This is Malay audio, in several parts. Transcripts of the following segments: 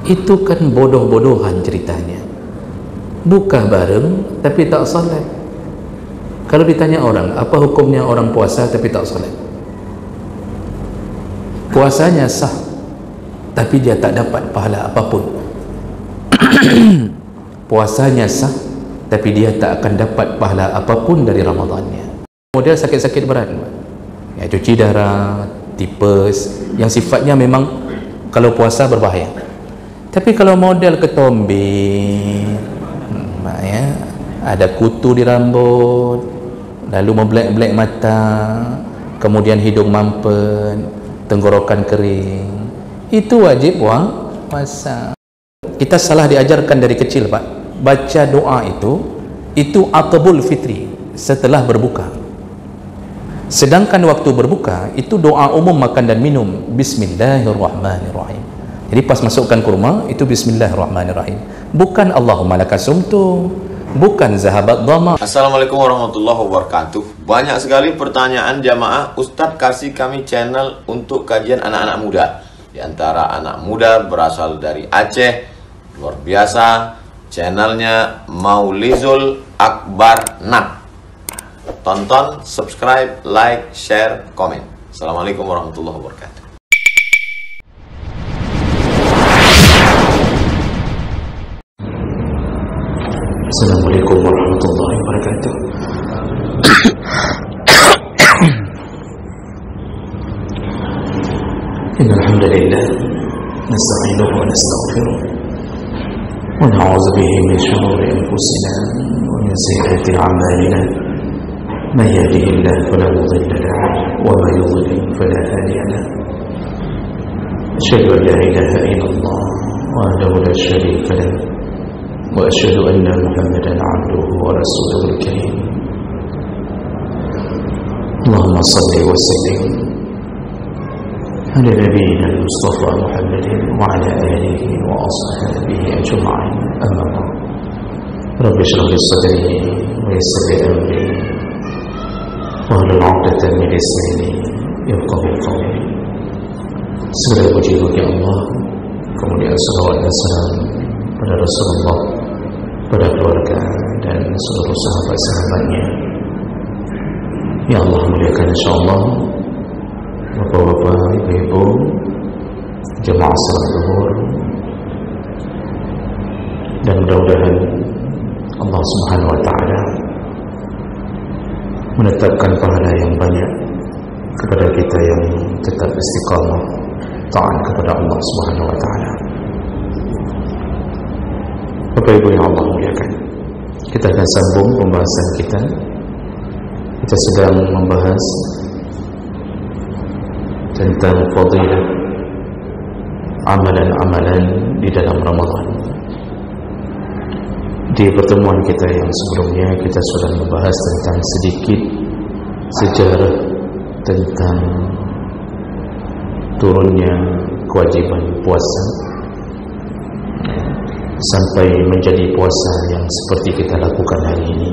Itu kan bodoh-bodohan ceritanya. Buka bareng tapi tak salat. Kalau ditanya orang, apa hukumnya orang puasa tapi tak salat? Puasanya sah, tapi dia tak dapat pahala apapun. Puasanya sah, tapi dia tak akan dapat pahala apapun dari Ramadannya. Model sakit-sakit berat, ya, cuci darah, tipes, yang sifatnya memang kalau puasa berbahaya. Tapi kalau model ketombe, ya, ada kutu di rambut, lalu membelek-belek mata, kemudian hidung mampet, tenggorokan kering, itu wajib puasa. Kita salah diajarkan dari kecil, Pak. Baca doa itu atabul fitri, setelah berbuka. Sedangkan waktu berbuka itu doa umum makan dan minum, bismillahirrahmanirrahim. Jadi pas masukkan kurma itu bismillahirrahmanirrahim, bukan Allahumma lakasumtu, bukan zahabat dhama. Assalamualaikum warahmatullahi wabarakatuh. Banyak sekali pertanyaan jamaah, Ustadz kasih kami channel untuk kajian anak-anak muda. Di antara anak muda berasal dari Aceh, luar biasa, channelnya Maulizul Akbar Nak. Tonton, subscribe, like, share, komen. Assalamualaikum warahmatullahi wabarakatuh. Assalamualaikum warahmatullahi wabarakatuh. Innal hamdalillah nasta'inuhu wa nastaghfiruh wa na'udzu bihi min shururi anfusina wa min sayyiati a'malina. Man yahdihillahu fala mudilla lahu wa man yudlil fala hadiya lahu. Asyhadu an la ilaha illallah wahdahu la syarika lahu وأشهد أن محمدا عبده ورسوله الكريم. اللهم صل وسلم على نبينا المصطفى محمد وعلى آله وأصحابه أجمعين. أما بعد، رب اشرح لي صدري ويسر لي أمري واحلل عقدة من لساني يفقهوا قولي. Segala puji bagi Allah, kemudian salawat dan salam pada Rasulullah, pada keluarga dan seluruh sahabat-sahabatnya. Ya Allah, muliakan insyaAllah bapak-bapak, ibu-ibu, jemaah salat zuhur, dan mudah-mudahan Allah Subhanahu wa ta'ala menetapkan pahala yang banyak kepada kita yang tetap istiqamah taat kepada Allah Subhanahu wa ta'ala. Bapak Ibu yang Allah muliakan, kita akan sambung pembahasan kita. Kita sedang membahas tentang fadilah amalan-amalan di dalam Ramadan. Di pertemuan kita yang sebelumnya kita sudah membahas tentang sedikit sejarah tentang turunnya kewajiban puasa sampai menjadi puasa yang seperti kita lakukan hari ini.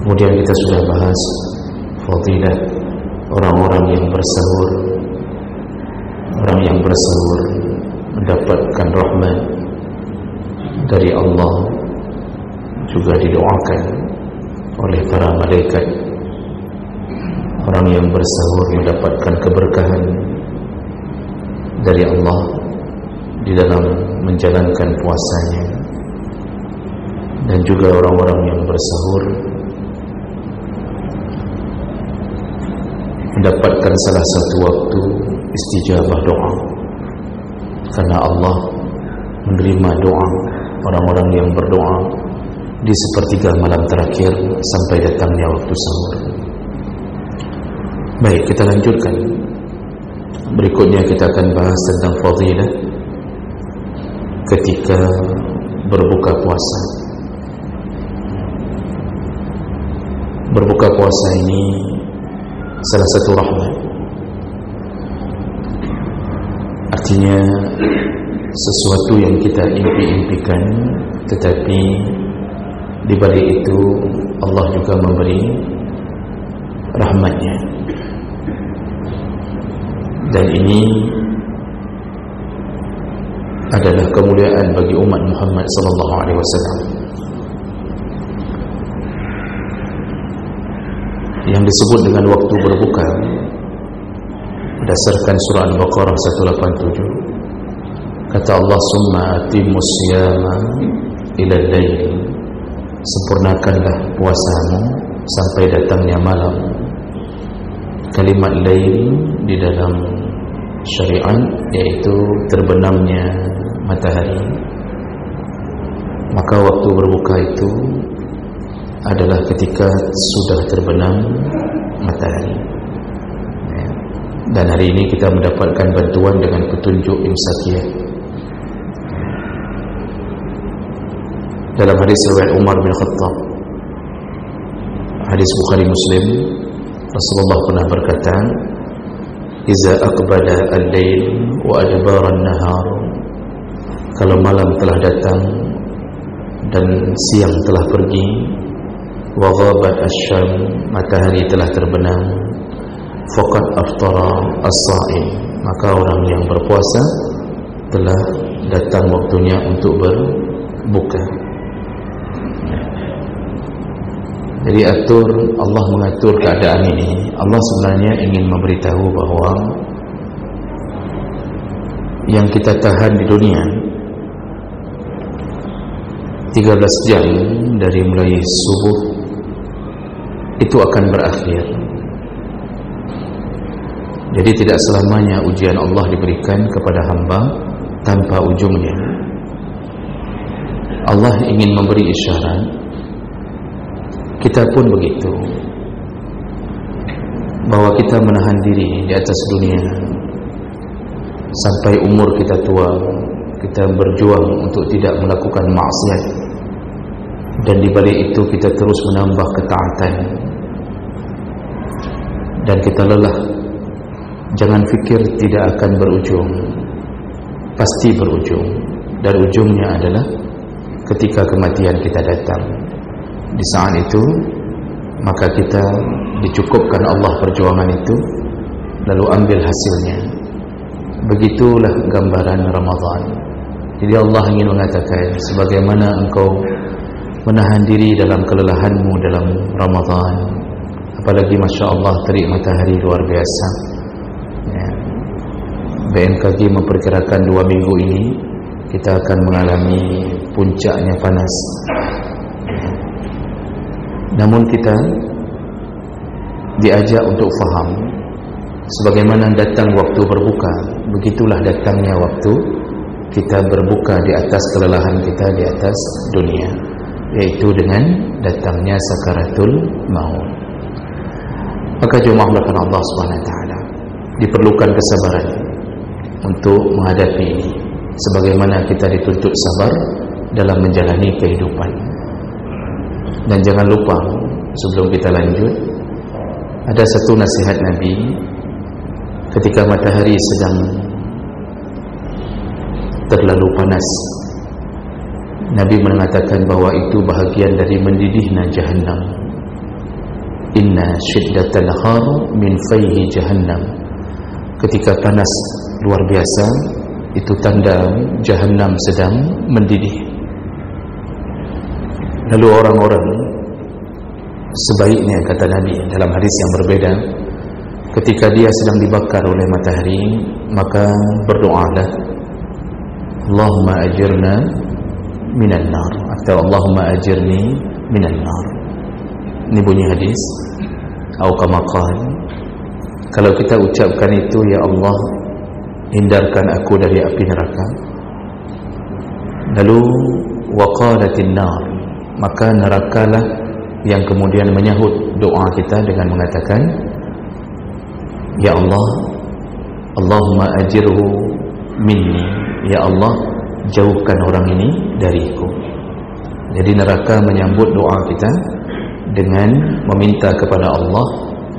Kemudian kita sudah bahas fadilah orang-orang yang bersahur. Orang yang bersahur mendapatkan rahmat dari Allah, juga didoakan oleh para malaikat. Orang yang bersahur mendapatkan keberkahan dari Allah di dalam menjalankan puasanya. Dan juga orang-orang yang bersahur mendapatkan salah satu waktu istijabah doa, karena Allah menerima doa orang-orang yang berdoa di sepertiga malam terakhir sampai datangnya waktu sahur. Baik, kita lanjutkan. Berikutnya kita akan bahas tentang fadilah ketika berbuka puasa. Berbuka puasa ini salah satu rahmat. Artinya sesuatu yang kita impi-impikan, tetapi di balik itu Allah juga memberi rahmatnya. Dan ini adalah kemuliaan bagi umat Muhammad sallallahu alaihi wasallam. Yang disebut dengan waktu berbuka berdasarkan surah Al-Baqarah 187. Kata Allah, summa atimmus siyama ila al-lail, sempurnakanlah puasamu sampai datangnya malam. Kalimat lail di dalam syariat yaitu terbenamnya matahari. Maka waktu berbuka itu adalah ketika sudah terbenam matahari. Dan hari ini kita mendapatkan bantuan dengan petunjuk imsakiyah. Dalam hadis riwayat Umar bin Khattab, hadis Bukhari Muslim, Rasulullah pernah berkata, "Iza aqbala al-lail wa adbara an-nahar." Kalau malam telah datang dan siang telah pergi, wa ghabat asy-syam, matahari telah terbenam, faqad aftara as-sha'im, maka orang yang berpuasa telah datang waktunya untuk berbuka. Jadi Allah mengatur keadaan ini. Allah sebenarnya ingin memberitahu bahawa yang kita tahan di dunia 13 jam dari mulai subuh itu akan berakhir. Jadi tidak selamanya ujian Allah diberikan kepada hamba tanpa ujungnya. Allah ingin memberi isyarat, kita pun begitu, bahwa kita menahan diri di atas dunia sampai umur kita tua. Kita berjuang untuk tidak melakukan maksiat, dan di balik itu kita terus menambah ketaatan, dan kita lelah. Jangan fikir tidak akan berujung, pasti berujung, dan ujungnya adalah ketika kematian kita datang. Di saat itu maka kita dicukupkan Allah perjuangan itu, lalu ambil hasilnya. Begitulah gambaran Ramadan. Jadi Allah ingin mengatakan, sebagaimana engkau menahan diri dalam kelelahanmu dalam Ramadan, apalagi Masya Allah terik matahari luar biasa ya. BMKG memperkirakan 2 minggu ini kita akan mengalami puncaknya panas ya. Namun kita diajak untuk faham, sebagaimana datang waktu berbuka, begitulah datangnya waktu kita berbuka di atas kelelahan kita di atas dunia, yaitu dengan datangnya sakaratul maut. Maka jemaah melakukan Allah SWT, diperlukan kesabaran untuk menghadapi ini, sebagaimana kita dituntut sabar dalam menjalani kehidupan. Dan jangan lupa, sebelum kita lanjut, ada satu nasihat Nabi ketika matahari sedang terlalu panas. Nabi mengatakan bahawa itu bahagian dari mendidihnya jahannam. Inna syiddatal har min fayhi jahannam. Ketika panas luar biasa, itu tanda jahannam sedang mendidih. Lalu orang-orang sebaiknya, kata Nabi dalam hadis yang berbeda, ketika dia sedang dibakar oleh matahari, maka berdoalah, Allahumma ajirna minan nar, atau Allahumma ajirni minan nar. Ini bunyi hadis. Atau kama qala, kalau kita ucapkan itu, ya Allah, hindarkan aku dari api neraka. Lalu waqalatin nar, maka nerakalah yang kemudian menyahut doa kita dengan mengatakan, ya Allah, Allahumma ajirhu minni, ya Allah, jauhkan orang ini dariku. Jadi neraka menyambut doa kita dengan meminta kepada Allah,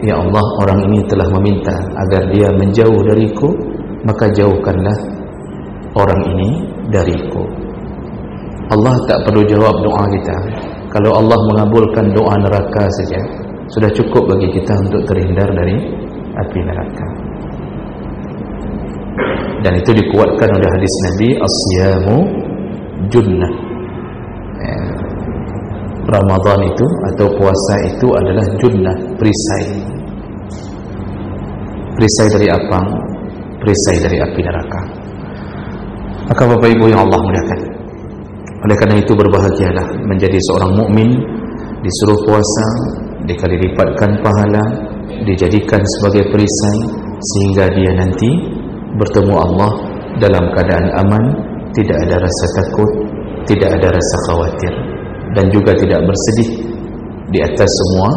ya Allah, orang ini telah meminta agar dia menjauh dariku, maka jauhkanlah orang ini dariku. Allah tak perlu jawab doa kita. Kalau Allah mengabulkan doa neraka saja, sudah cukup bagi kita untuk terhindar dari api neraka. Dan itu dikuatkan oleh hadis Nabi, as-siyamu junnah. Ramadan itu atau puasa itu adalah junnah, perisai. Perisai dari apa? Perisai dari api neraka. Maka Bapak Ibu yang Allah muliakan, oleh karena itu berbahagialah menjadi seorang mukmin, disuruh puasa, dikali lipatkan pahala, dijadikan sebagai perisai, sehingga dia nanti bertemu Allah dalam keadaan aman, tidak ada rasa takut, tidak ada rasa khawatir, dan juga tidak bersedih di atas semua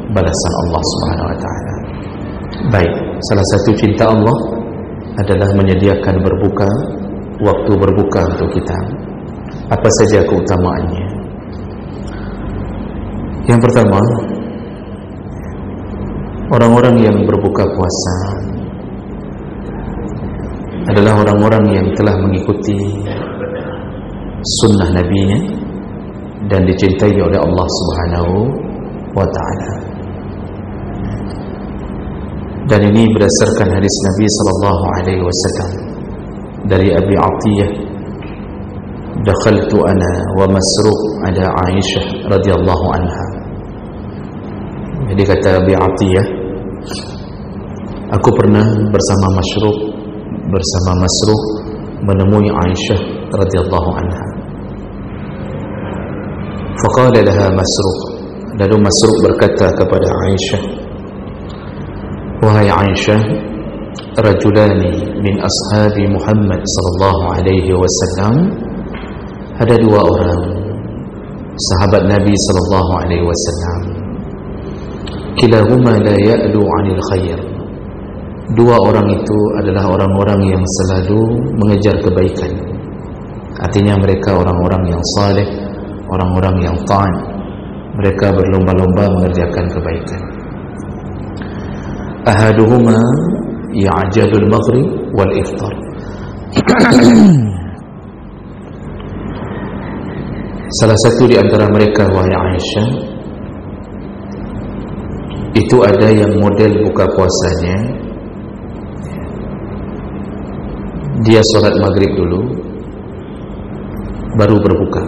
balasan Allah Subhanahu wa taala. Baik, salah satu cinta Allah adalah menyediakan berbuka, waktu berbuka untuk kita. Apa saja keutamaannya? Yang pertama, orang-orang yang berbuka puasa adalah orang-orang yang telah mengikuti sunnah Nabi-Nya dan dicintai oleh Allah Subhanahu wa ta'ala. Dan ini berdasarkan hadis Nabi sallallahu alaihi wasallam dari Abi Atiyah, dakhaltu ana wa Masruq ala Aisyah radhiyallahu anha. Jadi kata Abi Atiyah, aku pernah bersama Masruq menemui Aisyah radhiyallahu anha. Faqala laha Masruq, lalu Masruq berkata kepada Aisyah, wahai Aisyah, rajulani min ashabi Muhammad sallallahu alaihi wasallam, ada dua orang sahabat Nabi sallallahu alaihi wasallam, kilahuma la ya'lu 'anil khair. Dua orang itu adalah orang-orang yang selalu mengejar kebaikan. Artinya mereka orang-orang yang saleh, orang-orang yang taat. Mereka berlomba-lomba mengerjakan kebaikan. Ahaduhuma ya'jadul maghrib wal iftar. Salah satu di antara mereka, wahai Aisyah, itu ada yang model buka puasanya, dia sholat maghrib dulu baru berbuka.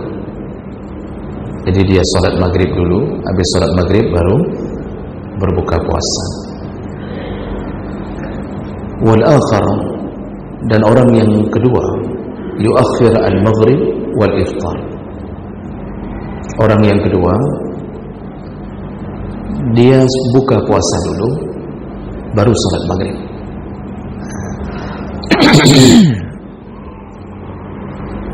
Jadi dia sholat maghrib dulu, habis sholat maghrib baru berbuka puasa. Wal akhar, dan orang yang kedua, yuakhir al maghrib wal iftar. Orang yang kedua, dia buka puasa dulu baru sholat maghrib.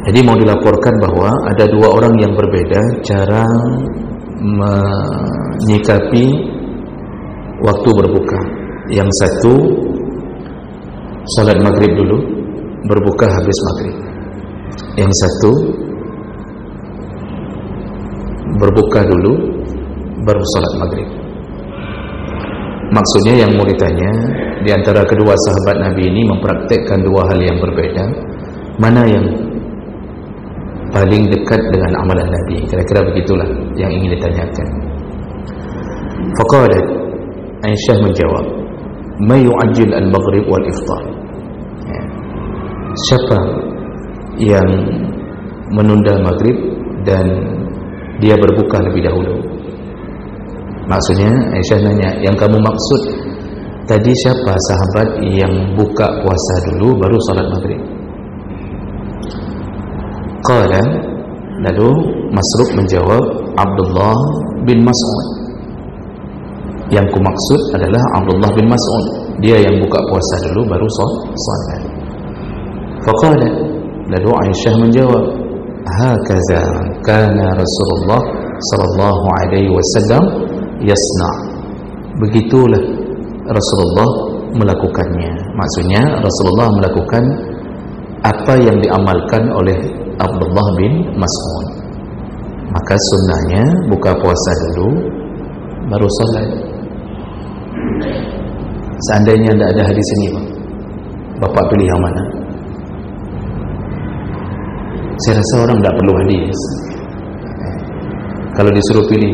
Jadi mau dilaporkan bahwa ada dua orang yang berbeda cara menyikapi waktu berbuka. Yang satu sholat maghrib dulu, berbuka habis maghrib. Yang satu berbuka dulu baru sholat maghrib. Maksudnya yang mau ditanya, di antara kedua sahabat Nabi ini mempraktekkan dua hal yang berbeda, mana yang paling dekat dengan amalan Nabi? Kira-kira begitulah yang ingin ditanyakan. Faqalat, Aisyah menjawab, may yu'ajjil al-maghrib wal iftar. Siapa yang menunda maghrib dan dia berbuka lebih dahulu? Maksudnya Aisyah nanya, yang kamu maksud tadi siapa sahabat yang buka puasa dulu baru salat maghrib? Qala, lalu Masruq menjawab, Abdullah bin Mas'ud. Yang ku maksud adalah Abdullah bin Mas'ud, dia yang buka puasa dulu baru salat. Faqala, lalu Aisyah menjawab, hakaza kana Rasulullah sallallahu alaihi wasallam yasna. Begitulah Rasulullah melakukannya. Maksudnya Rasulullah melakukan apa yang diamalkan oleh Abdullah bin Mas'ud. Maka sunnahnya buka puasa dulu baru salat. Seandainya tidak ada hadis ini, Bapak pilih yang mana? Saya rasa orang tidak perlu hadis. Kalau disuruh pilih,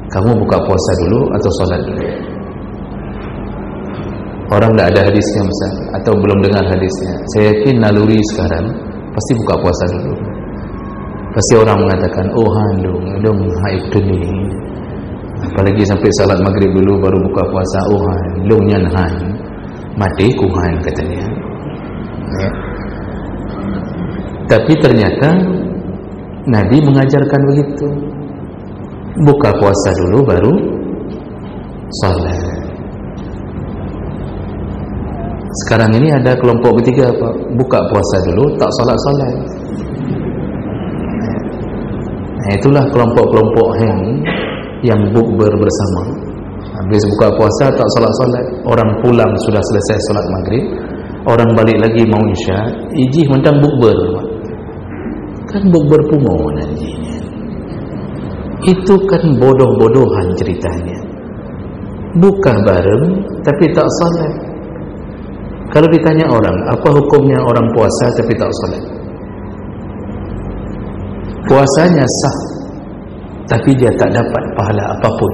kamu buka puasa dulu atau sholat dulu? Orang tak ada hadisnya Ustaz, atau belum dengar hadisnya, saya yakin naluri sekarang pasti buka puasa dulu. Pasti orang mengatakan, oh dong haib ni, apalagi sampai salat maghrib dulu baru buka puasa. Oh dong nyan mati kuhan katanya ya. Tapi ternyata Nabi mengajarkan begitu, buka puasa dulu baru salat. Sekarang ini ada kelompok ketiga apa? Buka puasa dulu, tak salat-salat. Nah, itulah kelompok-kelompok yang bukber bersama. Habis buka puasa tak salat-salat. Orang pulang sudah selesai salat maghrib, orang balik lagi mau isya, ijih mentang bukber. Kan bukber pungo nantinya. Itu kan bodoh-bodohan ceritanya. Buka bareng tapi tak salat. Kalau ditanya orang, apa hukumnya orang puasa tapi tak salat? Puasanya sah, tapi dia tak dapat pahala apapun.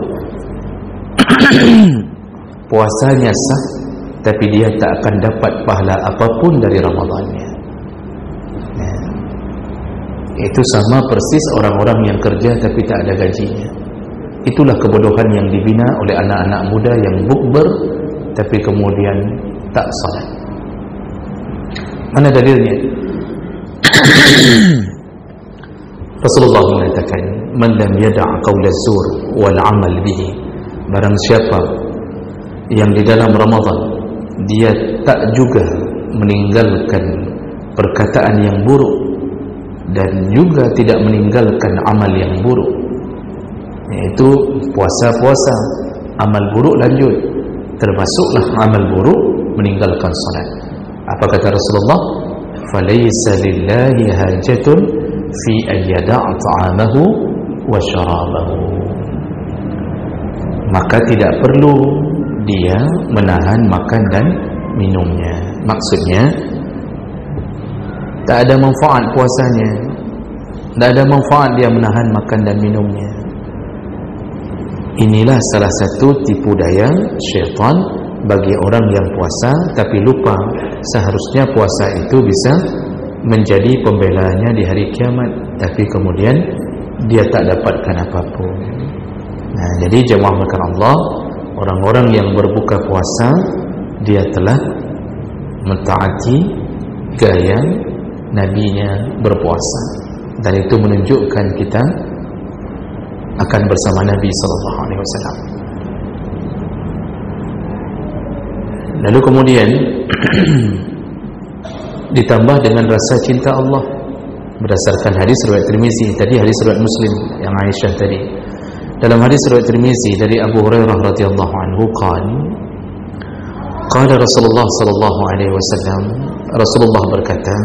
Puasanya sah, tapi dia tak akan dapat pahala apapun dari Ramadannya. Ya. Itu sama persis orang-orang yang kerja tapi tak ada gajinya. Itulah kebodohan yang dibina oleh anak-anak muda yang bukber tapi kemudian tak salat. Mana dalilnya? Rasulullah mengatakan, man lam yada' qaul az-zur wal 'amal bihi, barang siapa yang di dalam Ramadan dia tak juga meninggalkan perkataan yang buruk dan juga tidak meninggalkan amal yang buruk, yaitu puasa-puasa, amal buruk lanjut, termasuklah amal buruk meninggalkan salat. Apa kata Rasulullah? Falaysa lillahi hajatun fi ayyada' ta'amahu wa syarabahu, maka tidak perlu dia menahan makan dan minumnya. Maksudnya tak ada manfaat puasanya, tak ada manfaat dia menahan makan dan minumnya. Inilah salah satu tipu daya syaitan bagi orang yang puasa tapi lupa seharusnya puasa itu bisa menjadi pembelaannya di hari kiamat, tapi kemudian dia tak dapatkan apapun. Nah, jadi jemaah makan Allah, orang-orang yang berbuka puasa dia telah mentaati gaya nabinya berpuasa, dan itu menunjukkan kita akan bersama Nabi SAW. Lalu kemudian ditambah dengan rasa cinta Allah berdasarkan hadis riwayat Tirmizi, tadi hadis riwayat Muslim yang Aisyah tadi. Dalam hadis riwayat Tirmizi dari Abu Hurairah radhiyallahu anhu qala Rasulullah sallallahu alaihi wasallam, Rasulullah berkata,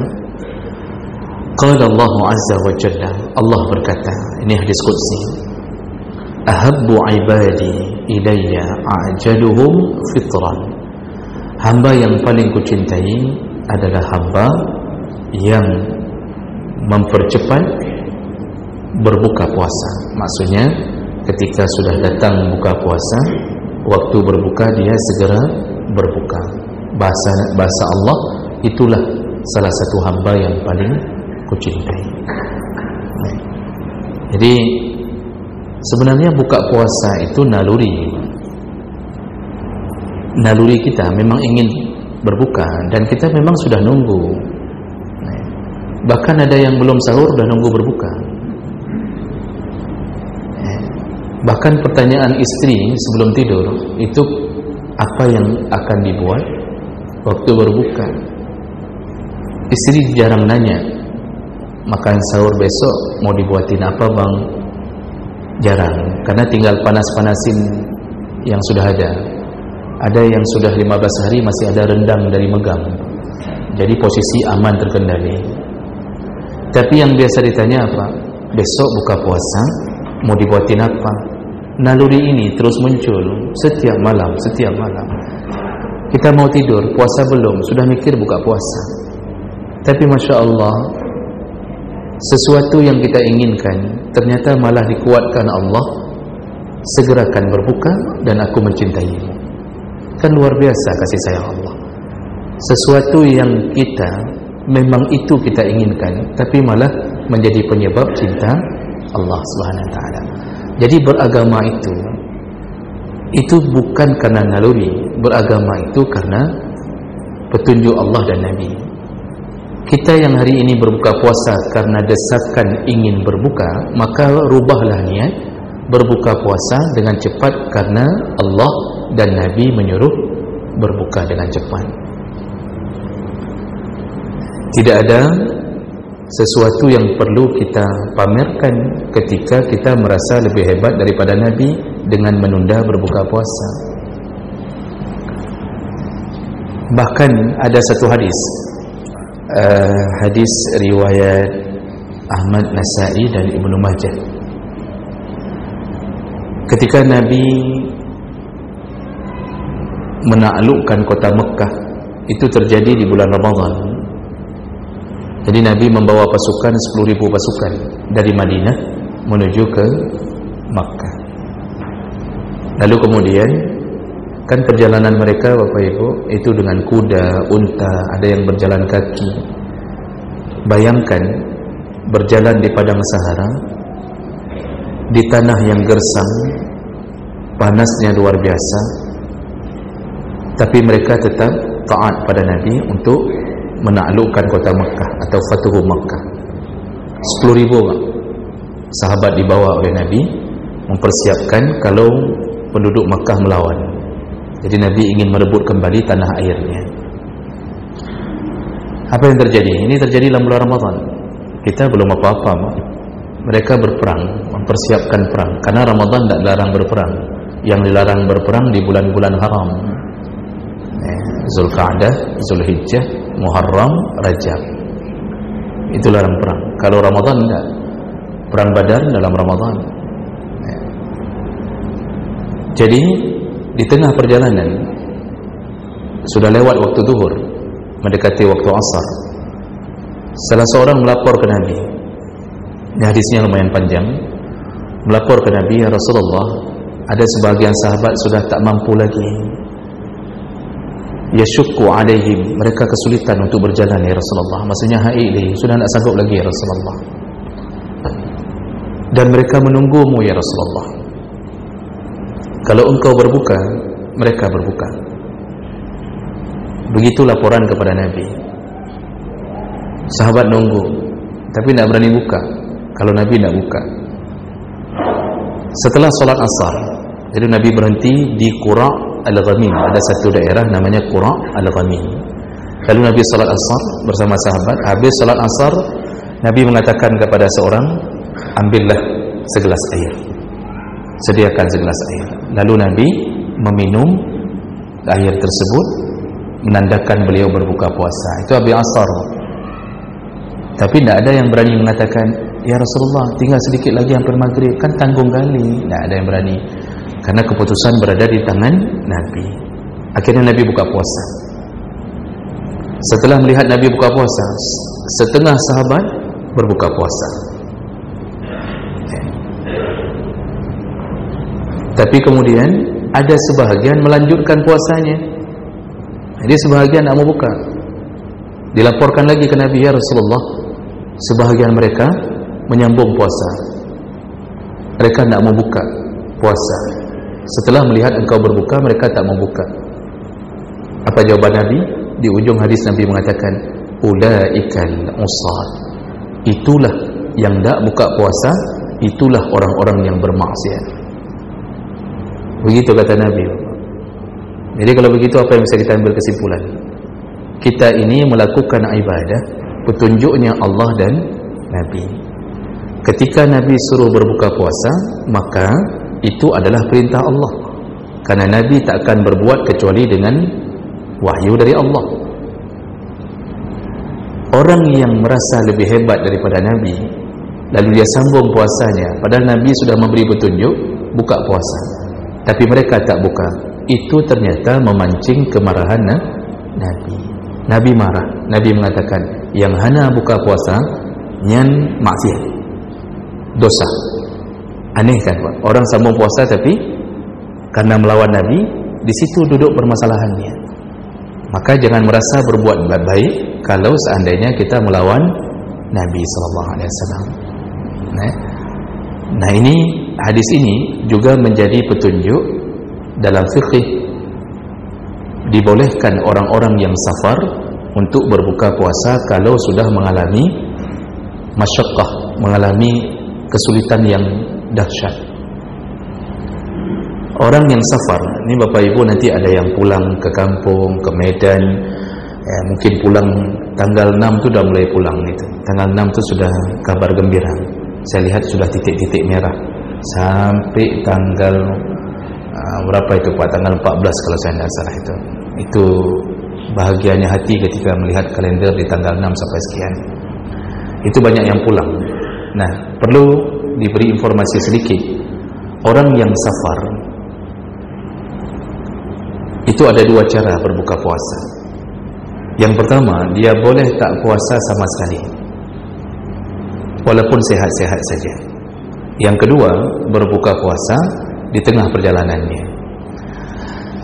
qala Allah azza wa jalla, Allah berkata, ini hadis qudsi, ahabbu ibadi ilayya ajaluhum fitran, hamba yang paling kucintai adalah hamba yang mempercepat berbuka puasa. Maksudnya ketika sudah datang buka puasa, waktu berbuka dia segera berbuka. Bahasa Allah, itulah salah satu hamba yang paling kucintai. Jadi sebenarnya buka puasa itu naluri kita memang ingin berbuka, dan kita memang sudah nunggu. Bahkan ada yang belum sahur sudah nunggu berbuka. Bahkan pertanyaan istri sebelum tidur itu, apa yang akan dibuat waktu berbuka? Istri jarang nanya, makan sahur besok mau dibuatin apa bang? Jarang, karena tinggal panas-panasin yang sudah ada. Ada yang sudah 15 hari masih ada rendang dari megang, jadi posisi aman terkendali. Tapi yang biasa ditanya apa? Besok buka puasa mau dibuatin apa? Naluri ini terus muncul setiap malam. Kita mau tidur, puasa belum, sudah mikir buka puasa. Tapi Masya Allah, sesuatu yang kita inginkan ternyata malah dikuatkan Allah, segerakan berbuka dan aku mencintaimu. Kan luar biasa kasih sayang Allah. Sesuatu yang kita memang itu kita inginkan, tapi malah menjadi penyebab cinta Allah Subhanahu wa taala. Jadi beragama itu bukan karena naluri, beragama itu karena petunjuk Allah dan Nabi. Kita yang hari ini berbuka puasa karena desakan ingin berbuka, maka rubahlah niat berbuka puasa dengan cepat karena Allah dan Nabi menyuruh berbuka dengan cepat. Tidak ada sesuatu yang perlu kita pamerkan ketika kita merasa lebih hebat daripada Nabi dengan menunda berbuka puasa. Bahkan ada satu hadis riwayat Ahmad, Nasai dan Ibnu Majah. Ketika Nabi menaklukkan kota Mekah, itu terjadi di bulan Ramadan. Jadi Nabi membawa pasukan 10.000 pasukan dari Madinah menuju ke Makkah. Lalu kemudian kan perjalanan mereka Bapak Ibu itu dengan kuda, unta, ada yang berjalan kaki. Bayangkan berjalan di padang Sahara, di tanah yang gersang, panasnya luar biasa, tapi mereka tetap taat pada Nabi untuk menaklukkan kota Makkah atau Fatuhu Makkah. 10.000 sahabat dibawa oleh Nabi mempersiapkan kalau penduduk Makkah melawan. Jadi Nabi ingin merebut kembali tanah airnya. Apa yang terjadi? Ini terjadi dalam bulan Ramadan. Kita belum apa-apa. Mereka berperang, mempersiapkan perang. Karena Ramadan tidak dilarang berperang. Yang dilarang berperang di bulan-bulan haram. Zulqa'dah, Zulhijjah, Muharram, Rajab. Itu larang perang. Kalau Ramadan tidak. Perang Badar dalam Ramadan. Jadi di tengah perjalanan sudah lewat waktu zuhur, mendekati waktu asar, salah seorang melapor ke Nabi. Ini hadisnya lumayan panjang. Melapor ke Nabi, ya Rasulullah, ada sebagian sahabat sudah tak mampu lagi. Yashukku alaihim, mereka kesulitan untuk berjalan ya Rasulullah. Maksudnya haili, sudah tak sanggup lagi ya Rasulullah. Dan mereka menunggumu ya Rasulullah. Kalau engkau berbuka, mereka berbuka. Begitu laporan kepada Nabi. Sahabat nunggu, tapi tidak berani buka. Kalau Nabi tidak buka. Setelah solat asar, jadi Nabi berhenti di Qura Al-Ghamim. Ada satu daerah namanya Qura Al-Ghamim. Lalu Nabi solat asar bersama sahabat. Habis solat asar, Nabi mengatakan kepada seorang, ambillah segelas air, sediakan segelas air. Lalu Nabi meminum air tersebut, menandakan beliau berbuka puasa. Itu habis asar. Tapi tidak ada yang berani mengatakan, ya Rasulullah, tinggal sedikit lagi hampir maghrib, kan tanggung kali. Tidak ada yang berani, karena keputusan berada di tangan Nabi. Akhirnya Nabi buka puasa. Setelah melihat Nabi buka puasa, setengah sahabat berbuka puasa. Tapi kemudian ada sebahagian melanjutkan puasanya. Jadi sebahagian tak mau buka. Dilaporkan lagi ke Nabi, ya Rasulullah, sebahagian mereka menyambung puasa. Mereka tak mau buka puasa. Setelah melihat engkau berbuka, mereka tak mau buka. Apa jawaban Nabi? Di ujung hadis Nabi mengatakan, ulaikal usad. Itulah yang tak buka puasa, itulah orang-orang yang bermaksiat. Begitu kata Nabi. Jadi kalau begitu, apa yang bisa kita ambil kesimpulan? Kita ini melakukan ibadah petunjuknya Allah dan Nabi. Ketika Nabi suruh berbuka puasa, maka itu adalah perintah Allah. Karena Nabi tak akan berbuat kecuali dengan wahyu dari Allah. Orang yang merasa lebih hebat daripada Nabi, lalu dia sambung puasanya, padahal Nabi sudah memberi petunjuk buka puasa, tapi mereka tak buka, itu ternyata memancing kemarahan Nabi. Nabi marah. Nabi mengatakan, yang hana buka puasa nyan maksiat, dosa. Aneh kan Pak? Orang sambung puasa tapi karena melawan Nabi di situ duduk permasalahannya. Maka jangan merasa berbuat baik kalau seandainya kita melawan Nabi SAW. Nah, ini hadis ini juga menjadi petunjuk dalam fikih dibolehkan orang-orang yang safar untuk berbuka puasa kalau sudah mengalami masyaqqah, mengalami kesulitan yang dahsyat. Orang yang safar, ini Bapak Ibu nanti ada yang pulang ke kampung, ke Medan, mungkin pulang tanggal 6 tu dah mulai pulang itu. Tanggal 6 tu sudah kabar gembira. Saya lihat sudah titik-titik merah sampai tanggal berapa itu Pak? Tanggal 14 kalau saya tidak salah itu. Itu bahagianya hati ketika melihat kalender di tanggal 6 sampai sekian. Itu banyak yang pulang. Nah, perlu diberi informasi sedikit. Orang yang safar itu ada dua cara berbuka puasa. Yang pertama, dia boleh tak puasa sama sekali, walaupun sehat-sehat saja. Yang kedua, berbuka puasa di tengah perjalanannya.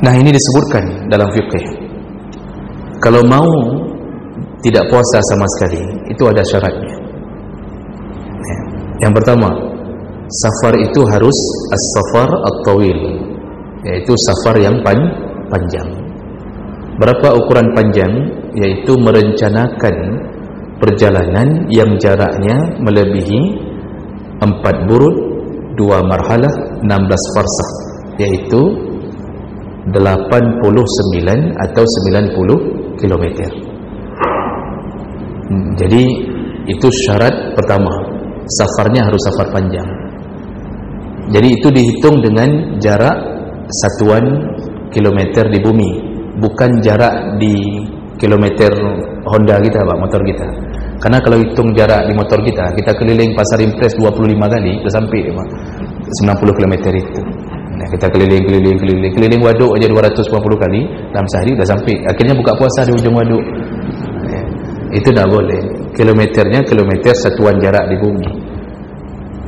Nah, ini disebutkan dalam fikih. Kalau mau tidak puasa sama sekali, itu ada syaratnya. Yang pertama, safar itu harus as-safar at-tawil, yaitu safar yang panjang. Berapa ukuran panjang? Yaitu merencanakan perjalanan yang jaraknya melebihi 4 burud, 2 marhalah, 16 farsah, yaitu 89 atau 90 km. Jadi itu syarat pertama, safarnya harus safar panjang. Jadi itu dihitung dengan jarak satuan kilometer di bumi, bukan jarak di kilometer Honda kita Pak, motor kita. Karena kalau hitung jarak di motor kita, kita keliling Pasar Impres 25 kali sudah sampai Pak, 90 km itu. Nah, kita keliling waduk aja 250 kali dalam sehari sudah sampai. Akhirnya buka puasa di ujung waduk. Itu tidak boleh. Kilometernya kilometer satuan jarak di bumi,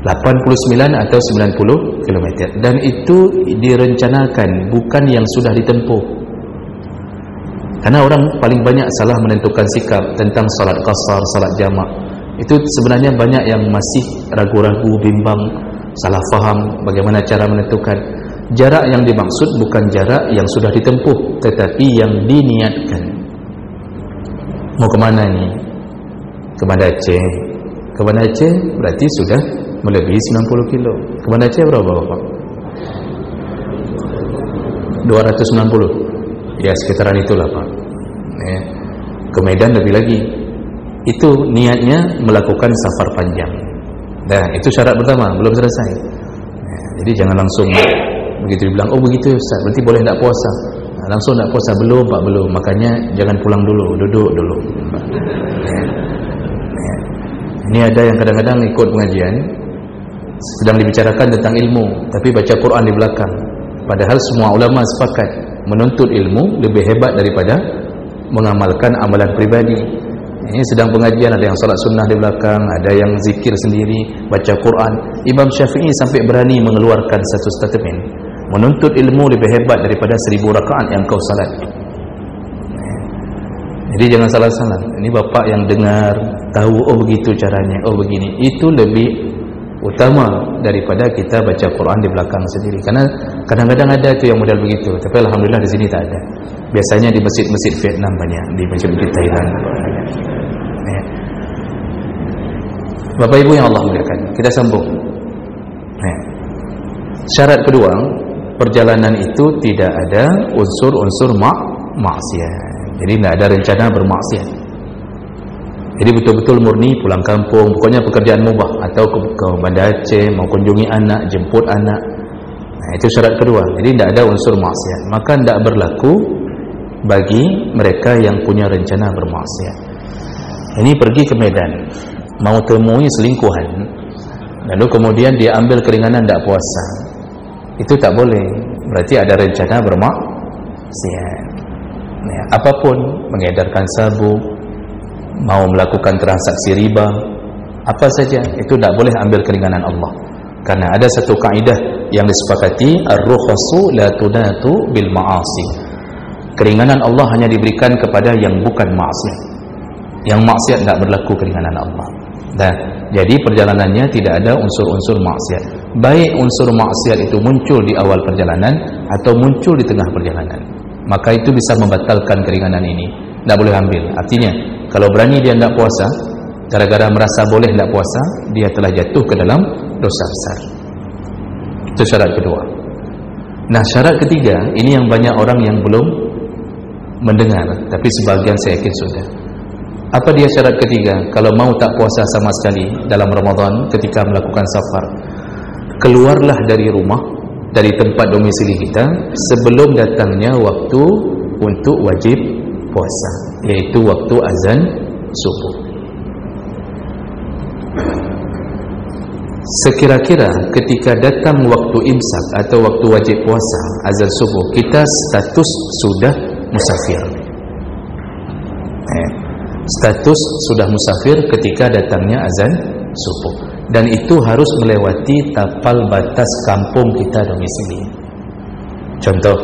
89 atau 90 km. Dan itu direncanakan, bukan yang sudah ditempuh. Karena orang paling banyak salah menentukan sikap tentang salat qasar, salat jamak. Itu sebenarnya banyak yang masih ragu-ragu, bimbang, salah faham bagaimana cara menentukan. Jarak yang dimaksud bukan jarak yang sudah ditempuh, tetapi yang diniatkan. Mau kemana ni? Ke Banda Aceh. Ke Banda Aceh berarti sudah melebihi 90 kilo. Ke Banda Aceh berapa Bapak? 260. Ya, sekitaran itulah Pak. Ke Medan lebih lagi. Itu niatnya melakukan safar panjang. Nah, itu syarat pertama, belum selesai. Jadi jangan langsung begitu dibilang, oh begitu Ustaz, berarti boleh tak puasa. Nah, langsung tak puasa, belum Pak, belum. Makanya jangan pulang dulu, duduk dulu. Ini ada yang kadang-kadang ikut pengajian, sedang dibicarakan tentang ilmu, tapi baca Quran di belakang. Padahal semua ulama sepakat menuntut ilmu lebih hebat daripada mengamalkan amalan pribadi. Ini sedang pengajian, ada yang salat sunnah di belakang, ada yang zikir sendiri, baca Quran. Imam Syafi'i sampai berani mengeluarkan satu statement, menuntut ilmu lebih hebat daripada 1000 rakaat yang kau salat. Jadi jangan salah-salah. Ini bapak yang dengar, tahu, oh begitu caranya, oh begini, itu lebih utama daripada kita baca Quran di belakang sendiri. Karena kadang-kadang ada itu yang model begitu, tapi alhamdulillah di sini tak ada. Biasanya di masjid-masjid Vietnam banyak, di masjid-masjid Thailand banyak. Bapak Ibu yang Allah muliakan, kita sambung. Syarat kedua, perjalanan itu tidak ada unsur-unsur maksiat. Jadi tidak ada rencana bermaksiat. Jadi betul-betul murni pulang kampung, pokoknya pekerjaan mubah, atau ke Banda Aceh, mau kunjungi anak, jemput anak. Nah, itu syarat kedua. Jadi tidak ada unsur maksiat. Maka tidak berlaku bagi mereka yang punya rencana bermaksiat. Ini pergi ke Medan, mau temui selingkuhan, lalu kemudian dia ambil keringanan tidak puasa. Itu tak boleh. Berarti ada rencana bermaksiat. Nah, apapun, mengedarkan sabu, mau melakukan transaksi riba, apa saja, itu tidak boleh ambil keringanan Allah. Karena ada satu kaidah yang disepakati, ar-rukhasu la tunatu bil ma'asi. Keringanan Allah hanya diberikan kepada yang bukan maksiat. Yang maksiat tidak berlaku keringanan Allah. Dan jadi perjalanannya tidak ada unsur-unsur maksiat. Baik unsur maksiat itu muncul di awal perjalanan atau muncul di tengah perjalanan, maka itu bisa membatalkan keringanan ini. Tidak boleh ambil. Artinya, kalau berani dia tidak puasa, gara-gara merasa boleh tidak puasa, dia telah jatuh ke dalam dosa besar. Itu syarat kedua. Nah, syarat ketiga, ini yang banyak orang yang belum mendengar, tapi sebagian saya yakin sudah. Apa dia syarat ketiga? Kalau mau tak puasa sama sekali dalam Ramadan ketika melakukan safar, keluarlah dari rumah, dari tempat domisili kita sebelum datangnya waktu untuk wajib puasa, yaitu waktu azan subuh. Sekira-kira ketika datang waktu imsak atau waktu wajib puasa, azan subuh, kita status sudah musafir. Status sudah musafir ketika datangnya azan subuh, dan itu harus melewati tapal batas kampung kita domisili. Contoh,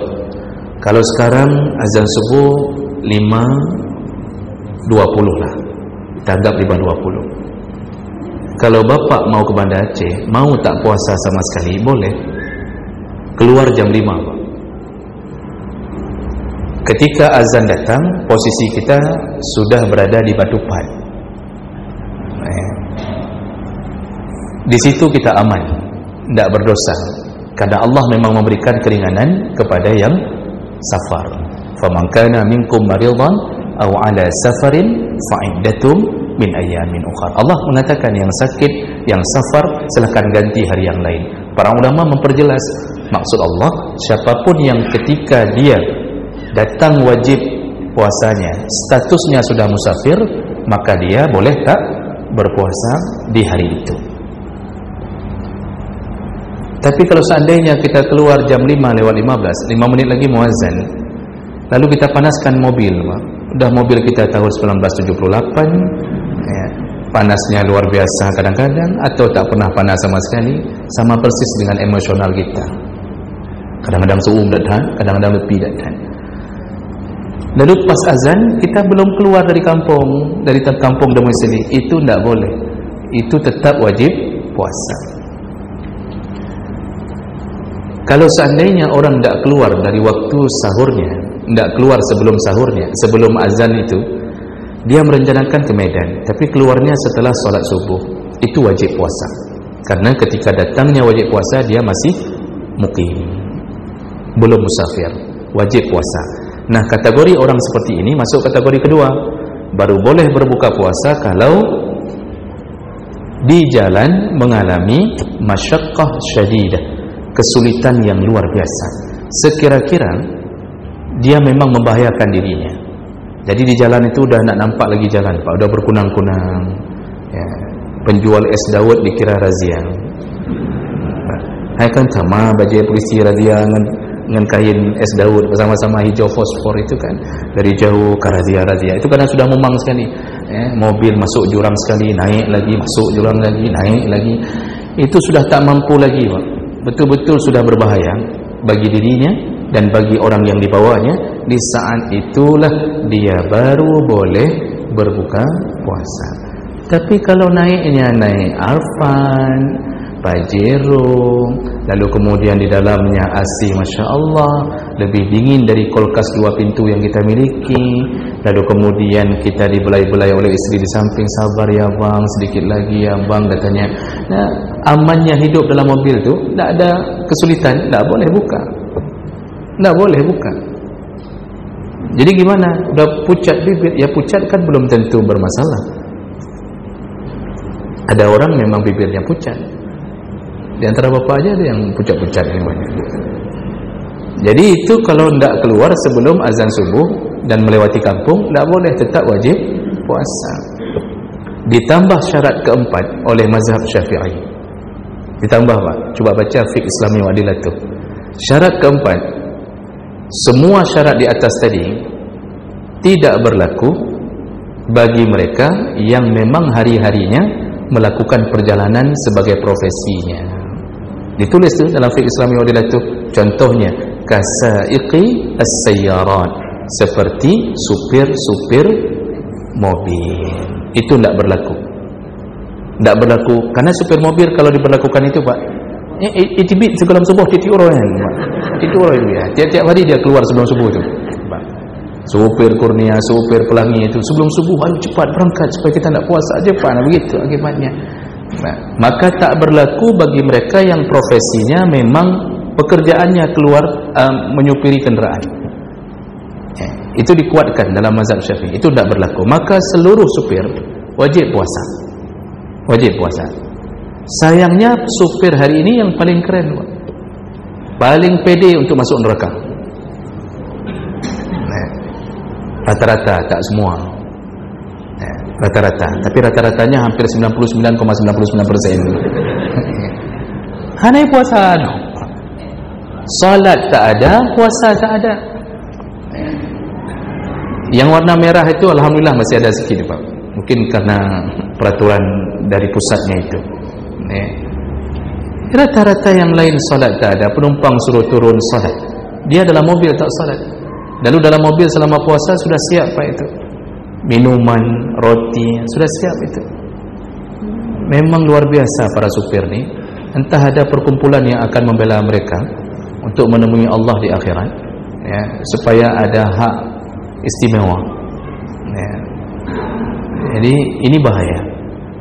kalau sekarang azan subuh 5.20 lah, kita anggap 5.20. Kalau bapak mau ke Banda Aceh, mau tak puasa sama sekali, boleh. Keluar jam 5, Pak. Ketika azan datang, posisi kita sudah berada di Batu Pat. Di situ kita aman, tidak berdosa, karena Allah memang memberikan keringanan kepada yang safar. Faman kana minkum maridan aw ala safarin fa'iddatum min ayyamin ukhra. Allah mengatakan yang sakit, yang safar, silakan ganti hari yang lain. Para ulama memperjelas maksud Allah, siapapun yang ketika dia datang wajib puasanya, statusnya sudah musafir, maka dia boleh tak berpuasa di hari itu. Tapi kalau seandainya kita keluar jam 5:15, 5 menit lagi muazzan, lalu kita panaskan mobil, udah mobil kita tahun 1978, ya, panasnya luar biasa kadang-kadang, atau tak pernah panas sama sekali, sama persis dengan emosional kita. Kadang-kadang suhu datang, kadang-kadang lebih datang. Lalu pas azan kita belum keluar dari kampung, dari kampung domisili, itu tidak boleh. Itu tetap wajib puasa. Kalau seandainya orang tidak keluar dari waktu sahurnya, tidak keluar sebelum sahurnya, sebelum azan itu, dia merencanakan ke Medan, tapi keluarnya setelah sholat subuh, itu wajib puasa. Karena ketika datangnya wajib puasa, dia masih muqim, belum musafir, wajib puasa. Nah, kategori orang seperti ini masuk kategori kedua. Baru boleh berbuka puasa kalau di jalan mengalami masyaqqah syadidah, kesulitan yang luar biasa. Sekira-kira dia memang membahayakan dirinya. Jadi di jalan itu udah nak nampak lagi jalan, Pak, udah berkunang-kunang. Ya, penjual es dawet dikira razia. Hai kan sama baju polisi razia dengan kain es daud bersama-sama hijau fosfor itu kan, dari jauh ke razia-razia itu karena sudah memang sekali, mobil masuk jurang sekali, naik lagi, masuk jurang lagi, naik lagi, itu sudah tak mampu lagi, Pak. Betul-betul sudah berbahaya bagi dirinya dan bagi orang yang dibawanya. Di saat itulah dia baru boleh berbuka puasa. Tapi kalau naiknya naik Arfan, Pajero, lalu kemudian di dalamnya AC, Masya Allah, lebih dingin dari kulkas 2 pintu yang kita miliki, lalu kemudian kita dibelai-belai oleh istri di samping, sabar ya bang, sedikit lagi ya bang, katanya. Nah, amannya hidup dalam mobil itu, tidak ada kesulitan, tidak boleh buka, tidak boleh buka. Jadi gimana? Udah pucat bibir, ya pucat kan belum tentu bermasalah. Ada orang memang bibirnya pucat. Di antara bapak aja ada yang pucat-pucat yang banyak. Jadi itu kalau tidak keluar sebelum azan subuh dan melewati kampung, tidak boleh, tetap wajib puasa. Ditambah syarat keempat oleh mazhab Syafi'i. Ditambah, Pak, coba baca Fiqh Islami wa Adilatuh. Syarat keempat, semua syarat di atas tadi tidak berlaku bagi mereka yang memang hari-harinya melakukan perjalanan sebagai profesinya. Ditulis tu dalam fiqh Islami wadilah tu. Contohnya kasaiqi as-sayyarat, seperti supir-supir mobil. Itu tidak berlaku. Tak berlaku karena supir mobil kalau diberlakukan itu Pak, itibit sebelum subuh titik orang kan, titik orang dia. Tiap-tiap hari dia keluar sebelum subuh tu. Supir kurnia, supir pelangi itu sebelum subuh ayo cepat berangkat supaya kita nak puasa cepat, begitu akibatnya. Maka tak berlaku bagi mereka yang profesinya memang pekerjaannya keluar menyupiri kenderaan. Itu dikuatkan dalam mazhab Syafi'i, itu tak berlaku. Maka seluruh supir wajib puasa. Wajib puasa. Sayangnya supir hari ini yang paling keren, paling pede untuk masuk neraka. Rata-rata, tak semua. Rata-rata, tapi rata-ratanya hampir 99,99%. Hanai puasa, no. Salat tak ada, puasa tak ada. Yang warna merah itu alhamdulillah masih ada sikit Pak. Mungkin karena peraturan dari pusatnya itu. Rata-rata yang lain salat tak ada, penumpang suruh turun salat. Dia dalam mobil tak salat. Lalu dalam mobil selama puasa sudah siap Pak itu. Minuman, roti, sudah siap itu. Memang luar biasa para supir ni. Entah ada perkumpulan yang akan membela mereka untuk menemui Allah di akhirat, ya, supaya ada hak istimewa, ya. Jadi ini bahaya.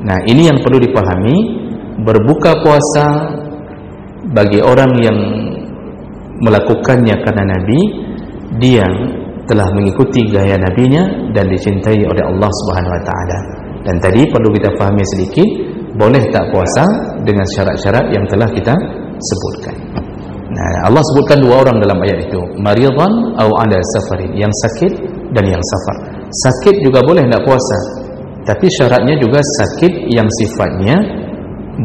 Nah, ini yang perlu dipahami. Berbuka puasa bagi orang yang melakukannya karena Nabi, dia telah mengikuti gaya nabinya dan dicintai oleh Allah Subhanahu wa taala. Dan tadi perlu kita fahami sedikit, boleh tak puasa dengan syarat-syarat yang telah kita sebutkan. Nah, Allah sebutkan dua orang dalam ayat itu, maridan atau ala safarin, yang sakit dan yang safar. Sakit juga boleh tak puasa, tapi syaratnya juga sakit yang sifatnya